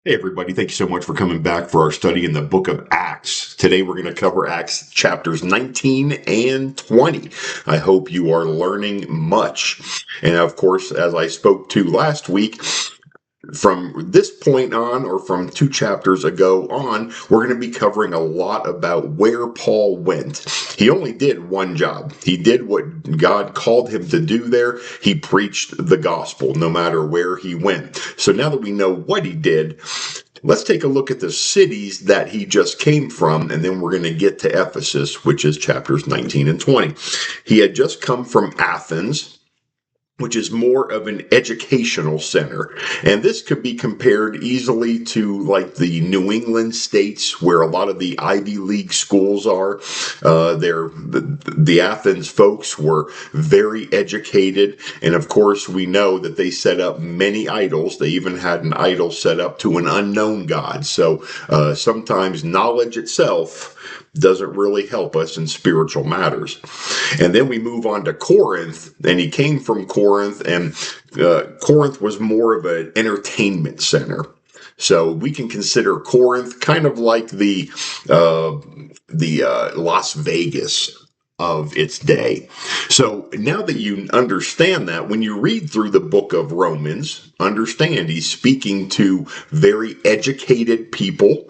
Hey everybody, thank you so much for coming back for our study in the book of Acts. Today we're going to cover Acts chapters 19 and 20. I hope you are learning much. And of course, as I spoke to last week, from this point on, or from two chapters ago on, we're going to be covering a lot about where Paul went. He only did one job. He did what God called him to do there. He preached the gospel no matter where he went. So now that we know what he did, let's take a look at the cities that he just came from, and then we're going to get to Ephesus, which is chapters 19 and 20. He had just come from Athens, which is more of an educational center. And this could be compared easily to like the New England states where a lot of the Ivy League schools are. The Athens folks were very educated. And of course, we know that they set up many idols. They even had an idol set up to an unknown god. So sometimes knowledge itself doesn't really help us in spiritual matters. And then we move on to Corinth, and he came from Corinth, and Corinth was more of an entertainment center. So we can consider Corinth kind of like the Las Vegas of its day. So now that you understand that, when you read through the book of Romans, understand he's speaking to very educated people,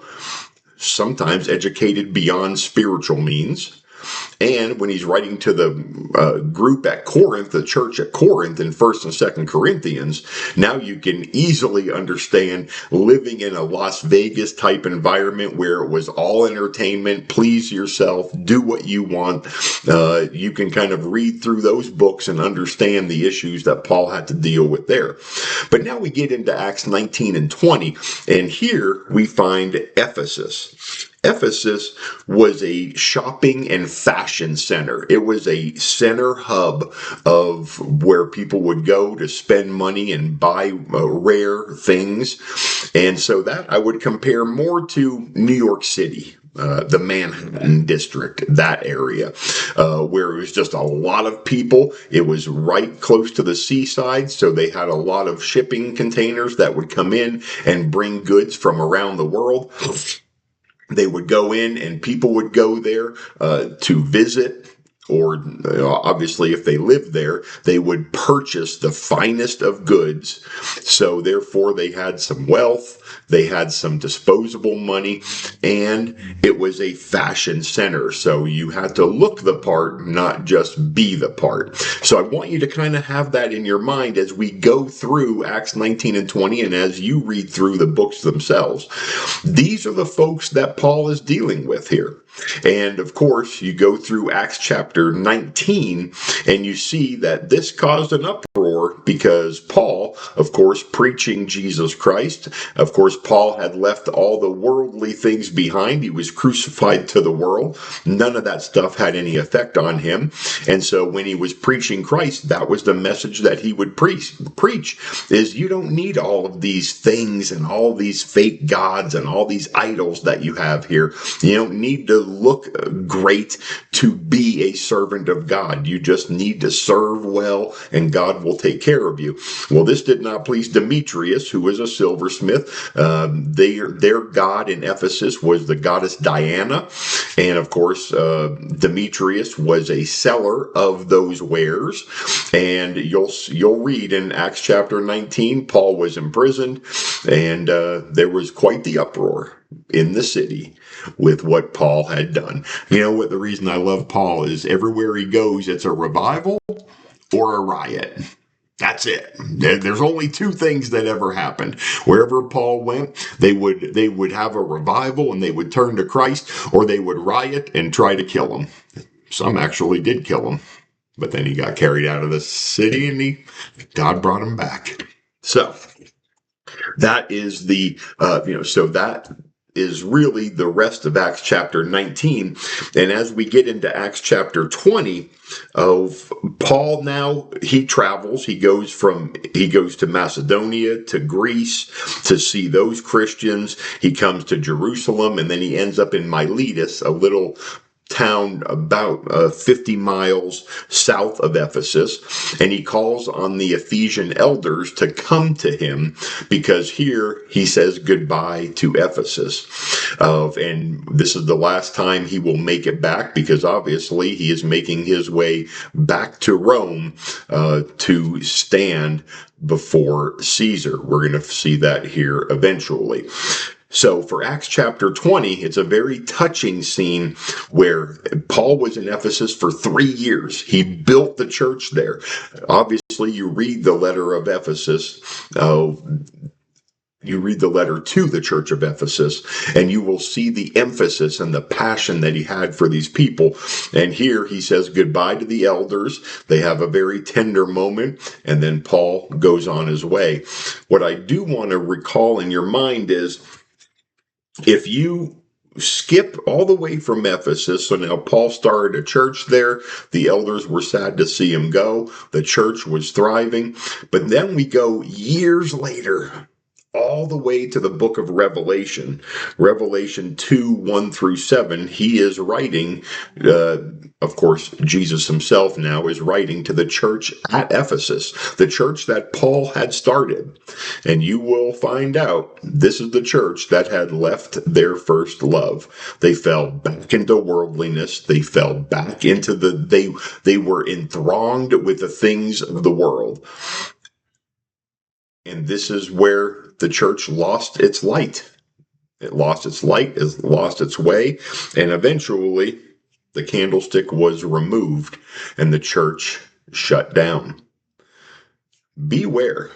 sometimes educated beyond spiritual means. And when he's writing to the group at Corinth, the church at Corinth in 1st and 2nd Corinthians, now you can easily understand living in a Las Vegas type environment where it was all entertainment, please yourself, do what you want. You can kind of read through those books and understand the issues that Paul had to deal with there. But now we get into Acts 19 and 20, and here we find Ephesus. Ephesus was a shopping and fashion center. It was a center hub of where people would go to spend money and buy rare things. And so that I would compare more to New York City. The Manhattan district, that area, where it was just a lot of people. It was right close to the seaside, so they had a lot of shipping containers that would come in and bring goods from around the world. They would go in and people would go there to visit, or obviously if they lived there, they would purchase the finest of goods. So therefore they had some wealth, they had some disposable money, and it was a fashion center. So you had to look the part, not just be the part. So I want you to kind of have that in your mind as we go through Acts 19 and 20, and as you read through the books themselves. These are the folks that Paul is dealing with here. And of course, you go through Acts chapter 19 and you see that this caused an uproar because Paul, of course, preaching Jesus Christ. Of course, Paul had left all the worldly things behind. He was crucified to the world. None of that stuff had any effect on him. And so when he was preaching Christ, that was the message that he would preach is you don't need all of these things and all these fake gods and all these idols that you have here. You don't need to look great to be a servant of God. You just need to serve well and God will take care of you. Well, this did not please Demetrius, who was a silversmith. Their god in Ephesus was the goddess Diana. And of course, Demetrius was a seller of those wares. And you'll read in Acts chapter 19, Paul was imprisoned and there was quite the uproar in the city with what Paul had done. You know what, the reason I love Paul is everywhere he goes, it's a revival or a riot. That's it. There's only two things that ever happened. Wherever Paul went, they would have a revival and they would turn to Christ, or they would riot and try to kill him. Some actually did kill him, but then he got carried out of the city and God brought him back. So that is so that is really the rest of Acts chapter 19. And as we get into Acts chapter 20, of Paul now, he travels, he goes to Macedonia, to Greece, to see those Christians. He comes to Jerusalem, and then he ends up in Miletus, a little town about 50 miles south of Ephesus, and he calls on the Ephesian elders to come to him because here he says goodbye to Ephesus. And this is the last time he will make it back because obviously he is making his way back to Rome to stand before Caesar. We're going to see that here eventually. So for Acts chapter 20, it's a very touching scene where Paul was in Ephesus for 3 years. He built the church there. Obviously, you read the letter of Ephesus, you read the letter to the church of Ephesus, and you will see the emphasis and the passion that he had for these people. And here he says goodbye to the elders. They have a very tender moment, and then Paul goes on his way. What I do want to recall in your mind is, if you skip all the way from Ephesus, so now Paul started a church there. The elders were sad to see him go. The church was thriving. But then we go years later, all the way to the book of Revelation, Revelation 2, 1 through 7. He is writing, of course, Jesus himself now is writing to the church at Ephesus, the church that Paul had started. And you will find out this is the church that had left their first love. They fell back into worldliness. They fell back into they were enthralled with the things of the world. And this is where the church lost its light. It lost its light, it lost its way, and eventually the candlestick was removed and the church shut down. Beware.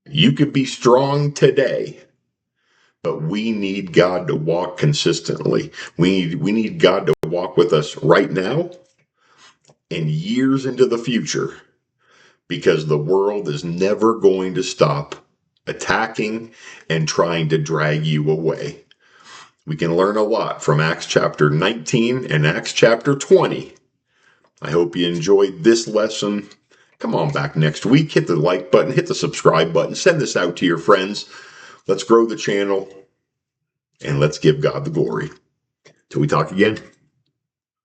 You could be strong today, but we need God to walk consistently. We need God to walk with us right now and years into the future, because the world is never going to stop attacking and trying to drag you away. We can learn a lot from Acts chapter 19 and Acts chapter 20. I hope you enjoyed this lesson. Come on back next week. Hit the like button, hit the subscribe button, send this out to your friends. Let's grow the channel and let's give God the glory. Till we talk again.